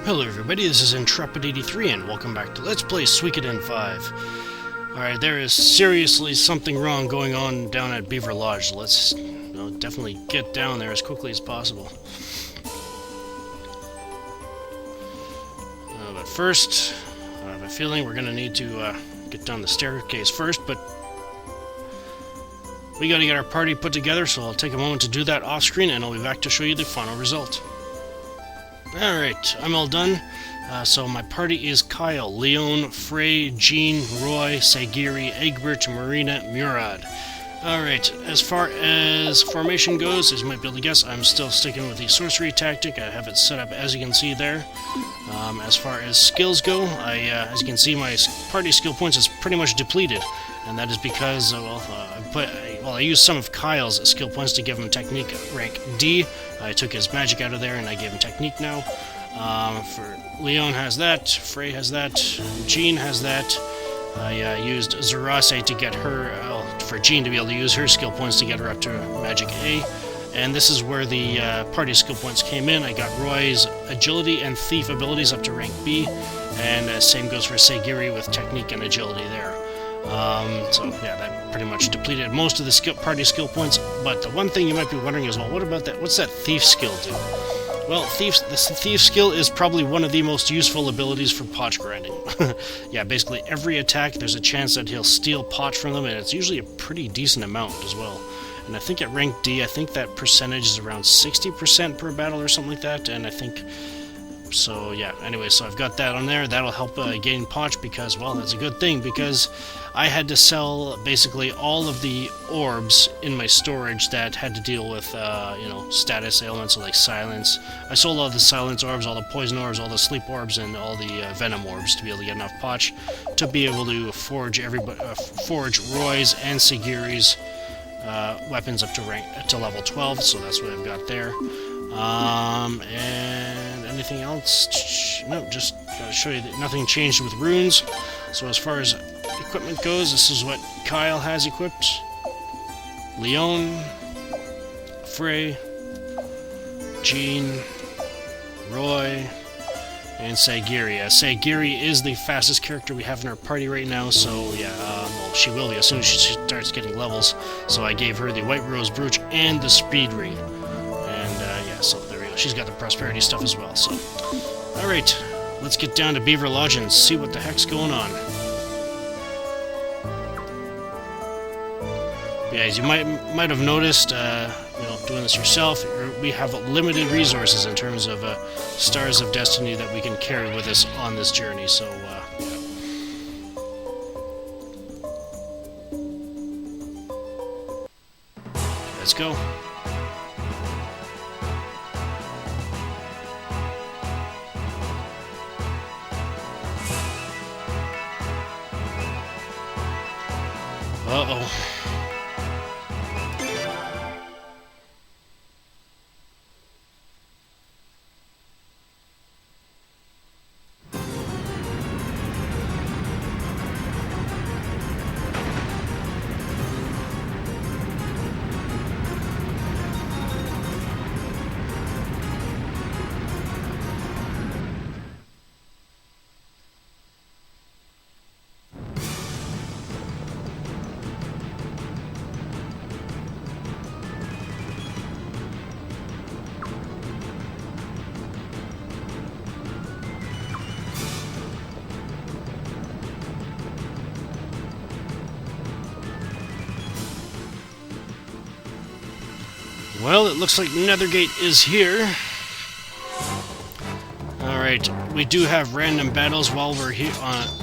Hello everybody, this is Intrepid83 and welcome back to Let's Play Suikoden 5. Alright, there is seriously something wrong going on down at Beaver Lodge. Let's definitely get down there as quickly as possible. But first, I have a feeling we're going to need to get down the staircase first, but we got to get our party put together, so I'll take a moment to do that off screen and I'll be back to show you the final result. Alright, I'm all done. So my party is Kyle, Leon, Frey, Jean, Roy, Sagiri, Egbert, Marina, Murad. Alright, as far as formation goes, as you might be able to guess, I'm still sticking with the sorcery tactic. I have it set up as you can see there. As far as skills go, as you can see, my party skill points is pretty much depleted. And that is because, I used some of Kyle's skill points to give him technique rank D. I took his magic out of there and I gave him technique now. For Leon has that, Frey has that, Jean has that. I used Zarase to get her, for Jean to be able to use her skill points to get her up to magic A. And this is where the party skill points came in. I got Roy's agility and thief abilities up to rank B. And same goes for Sagiri with technique and agility there. So yeah, that pretty much depleted most of the party skill points, but the one thing you might be wondering is, well, what about that? What's that thief skill do? Well, the thief skill is probably one of the most useful abilities for potch grinding. Yeah, basically every attack there's a chance that he'll steal potch from them, and it's usually a pretty decent amount as well. And I think at rank D, I think that percentage is around 60% per battle or something like that, and I think... So yeah, anyway, so I've got that on there. That'll help gain potch because, well, that's a good thing, because I had to sell basically all of the orbs in my storage that had to deal with, status ailments like silence. I sold all the silence orbs, all the poison orbs, all the sleep orbs, and all the venom orbs to be able to get enough potch to be able to forge Roy's and Sagiri's weapons up to level 12, so that's what I've got there. And anything else? No, just gotta show you that nothing changed with runes. So as far as equipment goes, this is what Kyle has equipped. Leon, Frey, Jean, Roy, and Sagiri. Sagiri is the fastest character we have in our party right now, so yeah, well, she will be as soon as she starts getting levels. So I gave her the White Rose Brooch and the Speed Ring. So there we go. She's got the prosperity stuff as well. So, alright, let's get down to Beaver Lodge and see what the heck's going on. Yeah, as you might have noticed, doing this yourself, we have limited resources in terms of stars of destiny that we can carry with us on this journey. So, let's go. Uh-oh. Well, it looks like Nethergate is here. Alright, we do have random battles while we're here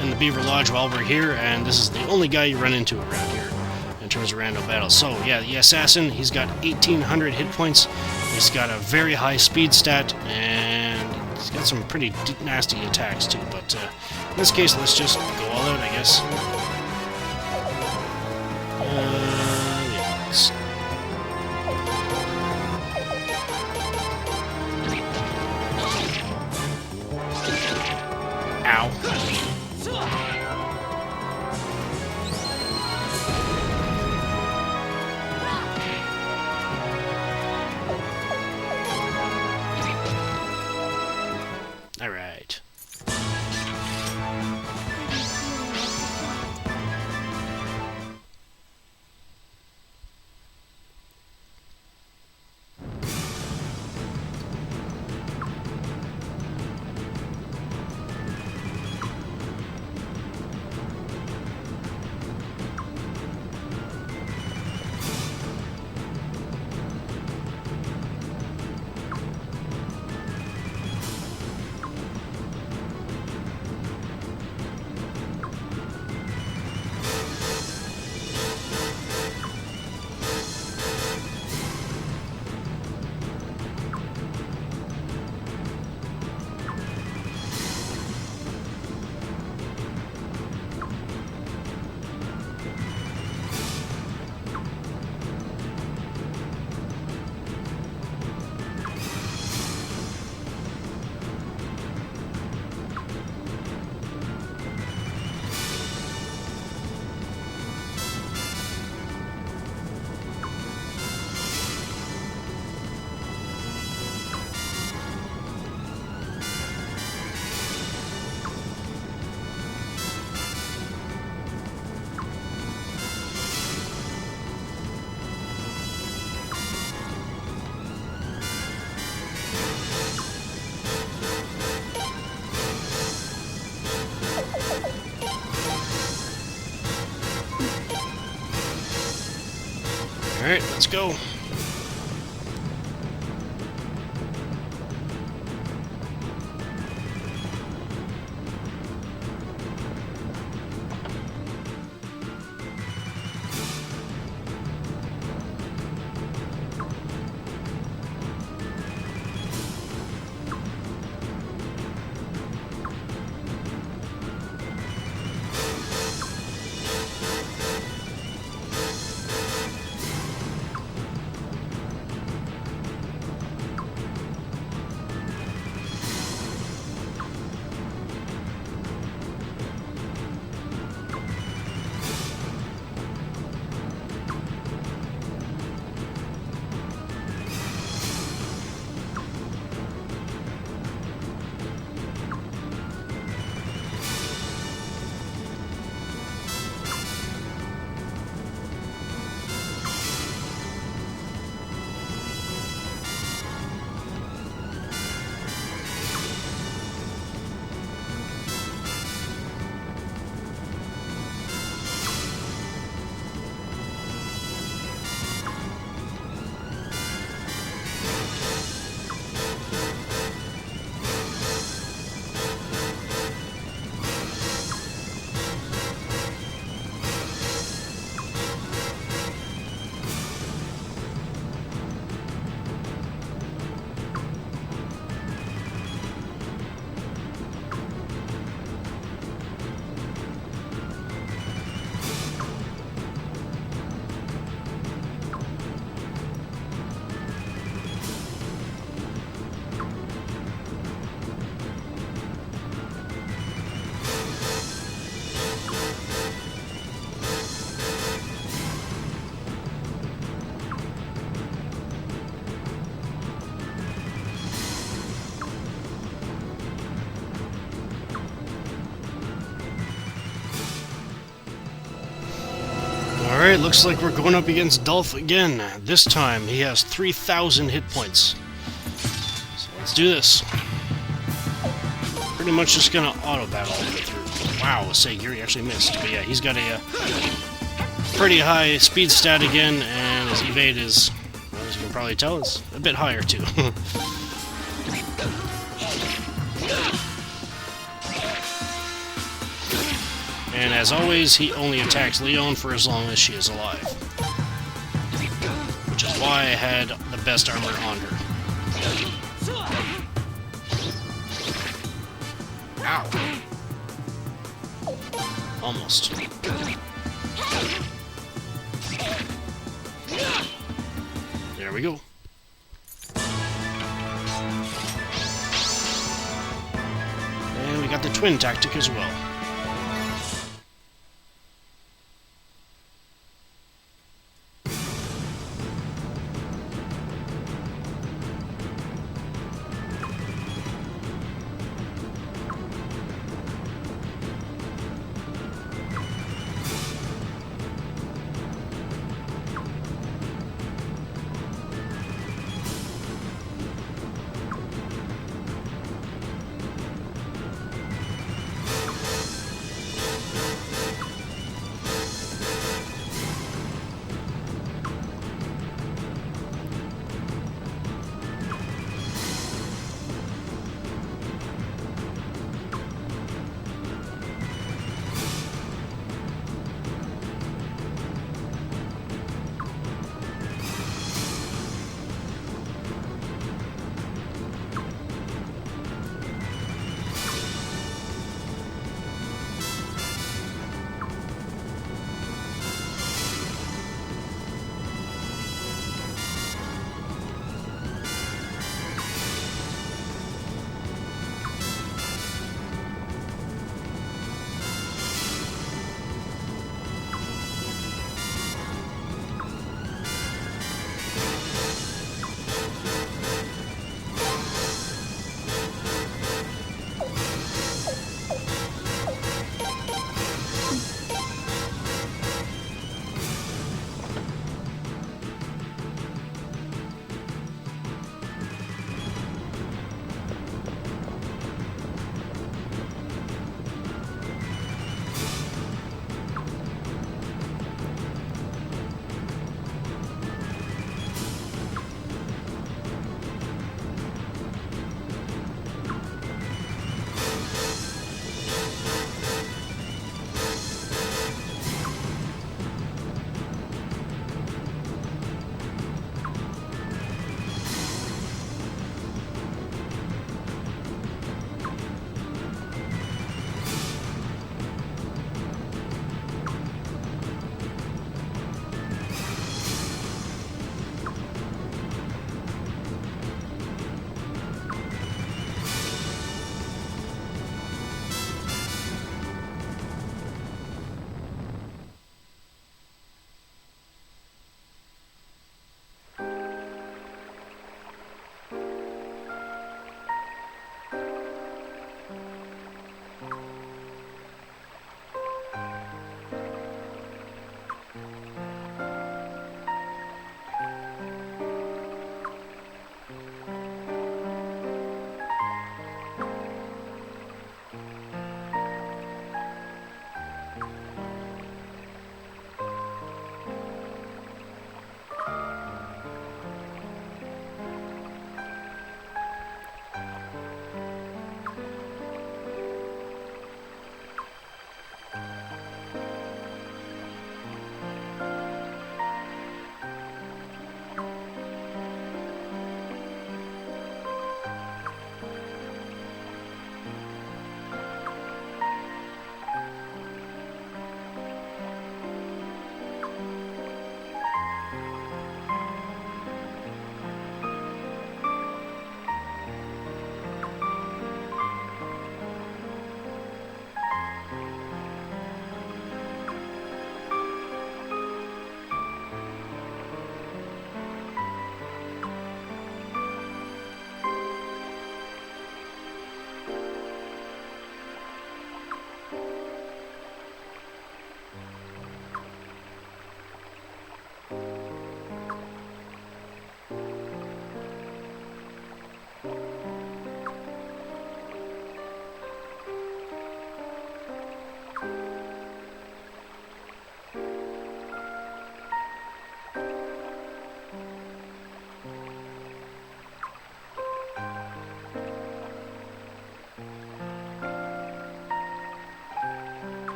in the Beaver Lodge while we're here, and this is the only guy you run into around here in terms of random battles. So, yeah, the assassin, he's got 1,800 hit points, he's got a very high speed stat, and he's got some pretty nasty attacks too, but in this case, let's just go all out, I guess. Yeah, let's... Alright. Alright, let's go. Alright, looks like we're going up against Dolph again. This time he has 3,000 hit points. So let's do this. Pretty much just gonna auto-battle all the way through. Wow, say Yuri actually missed. But yeah, he's got a pretty high speed stat again, and his evade is, well, as you can probably tell, is a bit higher too. And as always, he only attacks Leon for as long as she is alive. Which is why I had the best armor on her. Ow. Almost. There we go. And we got the twin tactic as well.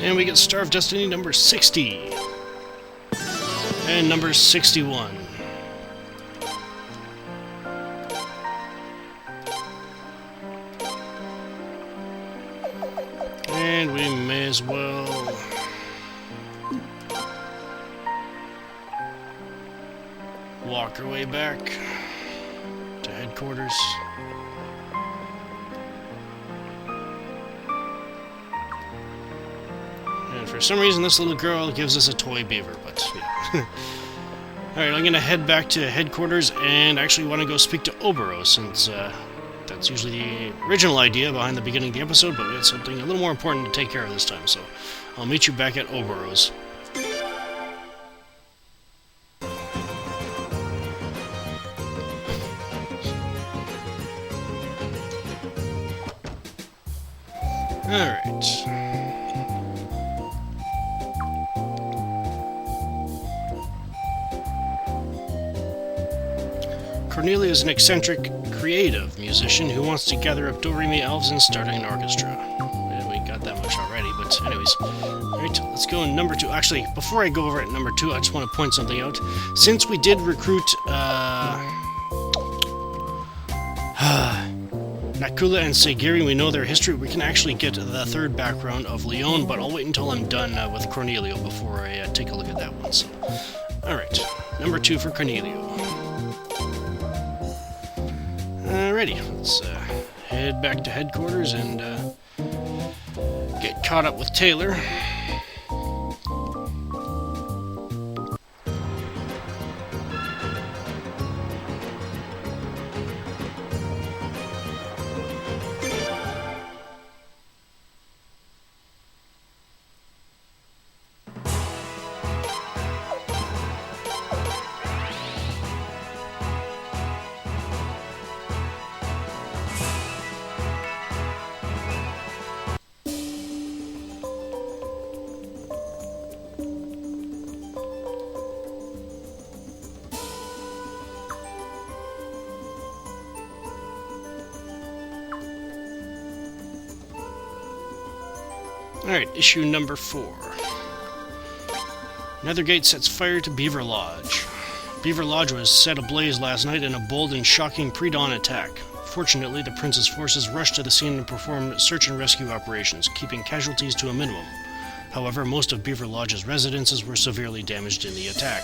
And we get Star of Destiny number 60. And number 61. And we may as well walk our way back to headquarters. And for some reason this little girl gives us a toy beaver, but yeah. Alright, I'm gonna head back to headquarters and actually want to go speak to Obero, since that's usually the original idea behind the beginning of the episode, but we had something a little more important to take care of this time, so I'll meet you back at Obero's. Alright. Cornelia is an eccentric, creative musician who wants to gather up Do-Re-Mi elves and start an orchestra. Yeah, we got that much already, but anyways. Alright, let's go in number 2. Actually, before I go over at number 2, I just want to point something out. Since we did recruit, Nakula and Segiri, we know their history, we can actually get the third background of Leon, but I'll wait until I'm done with Cornelio before I take a look at that one. So, alright, number 2 for Cornelio. Alrighty, let's head back to headquarters and get caught up with Taylor. Alright, issue number 4. Nethergate sets fire to Beaver Lodge. Beaver Lodge was set ablaze last night in a bold and shocking pre-dawn attack. Fortunately, the Prince's forces rushed to the scene and performed search and rescue operations, keeping casualties to a minimum. However, most of Beaver Lodge's residences were severely damaged in the attack.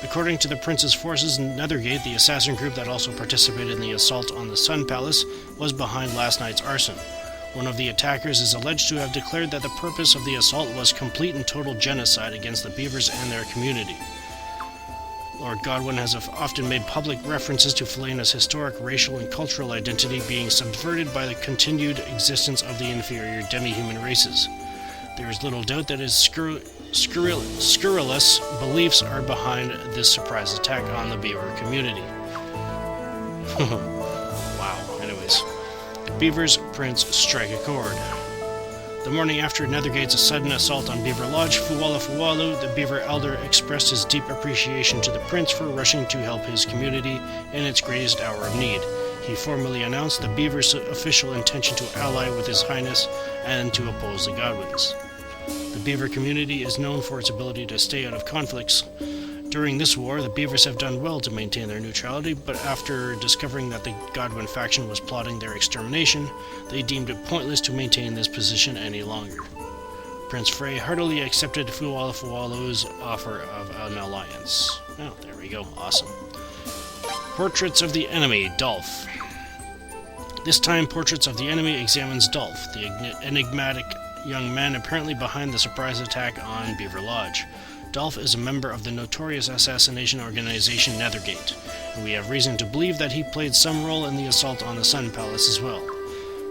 According to the Prince's forces, Nethergate, the assassin group that also participated in the assault on the Sun Palace, was behind last night's arson. One of the attackers is alleged to have declared that the purpose of the assault was complete and total genocide against the beavers and their community. Lord Godwin has often made public references to Felena's historic racial and cultural identity being subverted by the continued existence of the inferior demi-human races. There is little doubt that his scurrilous beliefs are behind this surprise attack on the beaver community. Wow, anyways. Beaver's Prince strike a chord. The morning after Nethergate's sudden assault on Beaver Lodge, Fuwalafuwalu, the Beaver Elder, expressed his deep appreciation to the Prince for rushing to help his community in its greatest hour of need. He formally announced the Beaver's official intention to ally with His Highness and to oppose the Godwins. The Beaver community is known for its ability to stay out of conflicts. During this war, the Beavers have done well to maintain their neutrality, but after discovering that the Godwin faction was plotting their extermination, they deemed it pointless to maintain this position any longer. Prince Frey heartily accepted Fuwalafuwalu's offer of an alliance. Oh, there we go. Awesome. Portraits of the Enemy, Dolph. This time, Portraits of the Enemy examines Dolph, the enigmatic young man apparently behind the surprise attack on Beaver Lodge. Dolph is a member of the notorious assassination organization Nethergate, and we have reason to believe that he played some role in the assault on the Sun Palace as well.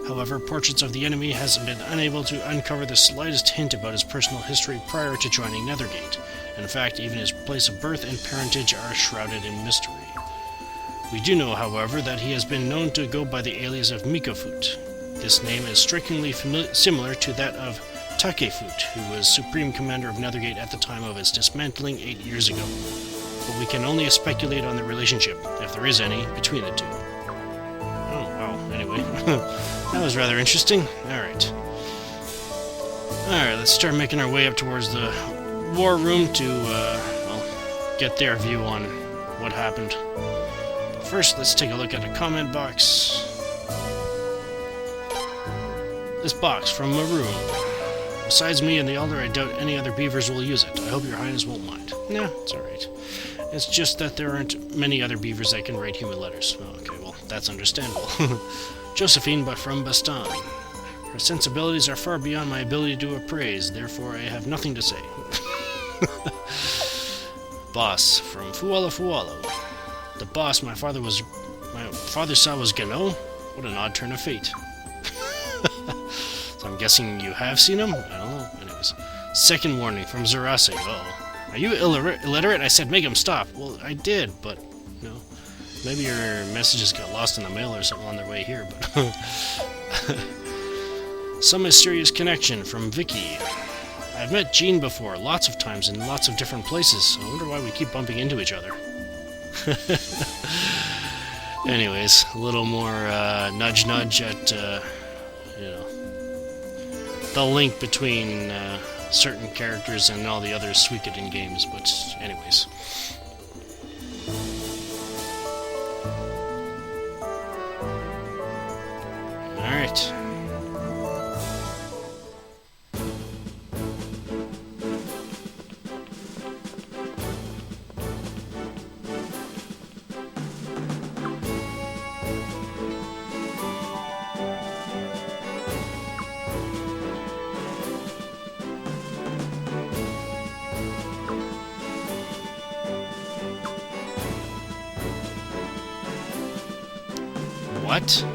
However, Portraits of the Enemy has been unable to uncover the slightest hint about his personal history prior to joining Nethergate. In fact, even his place of birth and parentage are shrouded in mystery. We do know, however, that he has been known to go by the alias of Mikofut. This name is strikingly similar to that of Takefut, who was Supreme Commander of Nethergate at the time of its dismantling 8 years ago. But we can only speculate on the relationship, if there is any, between the two. Oh, wow, anyway. That was rather interesting. Alright. Alright, let's start making our way up towards the war room to, well, get their view on what happened. But first, let's take a look at a comment box. This box from Maroon. Besides me and the Elder, I doubt any other beavers will use it. I hope your highness won't mind. Nah, it's alright. It's just that there aren't many other beavers that can write human letters. Oh, okay, well, that's understandable. Josephine, but from Bastan. Her sensibilities are far beyond my ability to appraise, therefore I have nothing to say. Boss, from Fuwalafuwalu. The boss my father saw was Gano? What an odd turn of fate. So I'm guessing you have seen him? I don't know. Anyways. Second warning from Zerase. Uh-oh. Are you illiterate? I said make him stop. Well, I did, but, you know, maybe your messages got lost in the mail or something on their way here, but... Some mysterious connection from Vicky. I've met Jean before, lots of times, in lots of different places. I wonder why we keep bumping into each other. Anyways, a little more nudge-nudge at, you know, the link between certain characters and all the other Suikoden games, but anyways. Alright. What?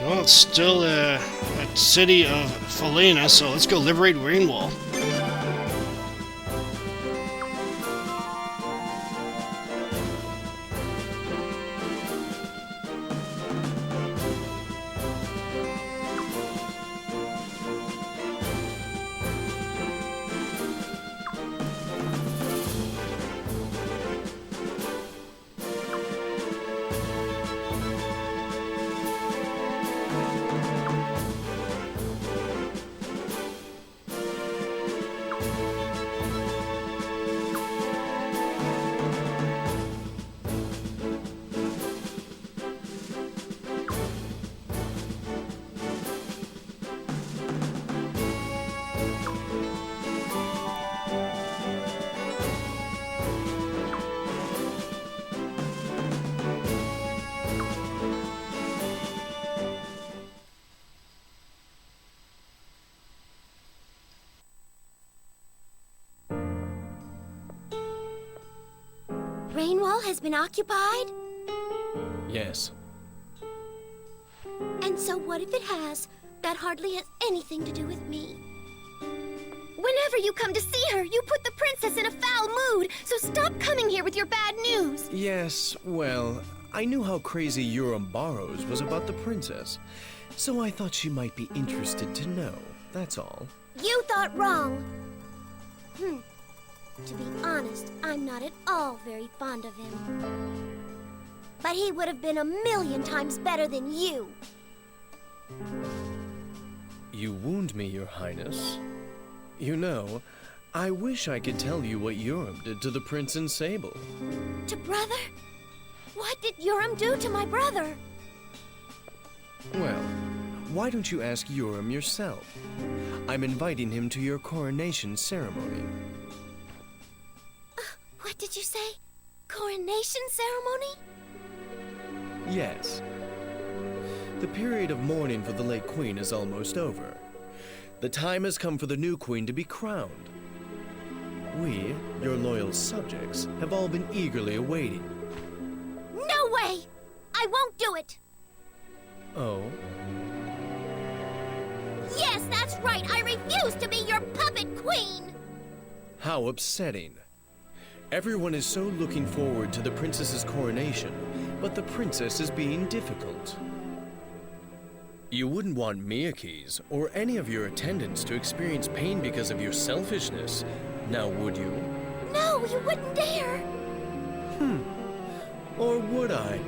Well, it's still at the city of Falena, so let's go liberate Rainwall. Rainwall has been occupied? Yes. And so what if it has? That hardly has anything to do with me. Whenever you come to see her, you put the princess in a foul mood, so stop coming here with your bad news. Yes, well, I knew how crazy Urim Barrows was about the princess, so I thought she might be interested to know, that's all. You thought wrong. To be honest, I'm not at all very fond of him. But he would have been 1,000,000 times better than you. You wound me, Your Highness. You know, I wish I could tell you what Urim did to the Prince and Sable. To brother? What did Urim do to my brother? Well, why don't you ask Urim yourself? I'm inviting him to your coronation ceremony. What did you say? coronation ceremony? Yes. The period of mourning for the late queen is almost over. The time has come for the new queen to be crowned. We, your loyal subjects, have all been eagerly awaiting. No way! I won't do it! Oh? Yes, that's right! I refuse to be your puppet queen! How upsetting. Everyone is so looking forward to the princess's coronation, but the princess is being difficult. You wouldn't want Miyake's or any of your attendants to experience pain because of your selfishness, now would you? No, you wouldn't dare! Or would I?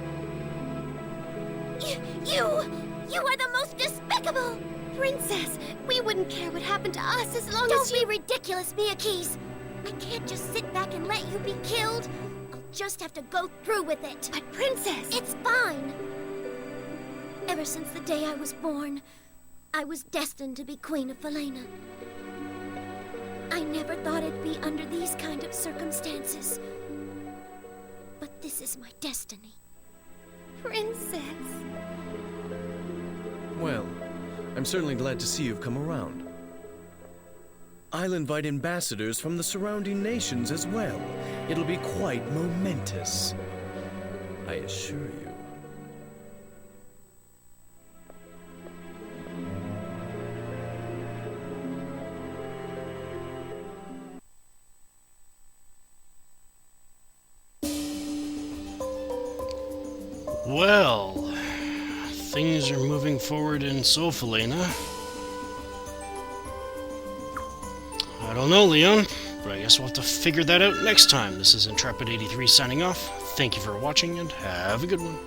You are the most despicable! Princess, we wouldn't care what happened to us as long as you— Don't be ridiculous, Miyake's! I can't just sit back and let you be killed. I'll just have to go through with it. But Princess— It's fine! Ever since the day I was born, I was destined to be Queen of Falena. I never thought it'd be under these kind of circumstances. But this is my destiny. Princess. Well, I'm certainly glad to see you've come around. I'll invite ambassadors from the surrounding nations as well. It'll be quite momentous, I assure you. Well, things are moving forward in Falena. I don't know, Leon, but I guess we'll have to figure that out next time. This is Intrepid83 signing off. Thank you for watching, and have a good one.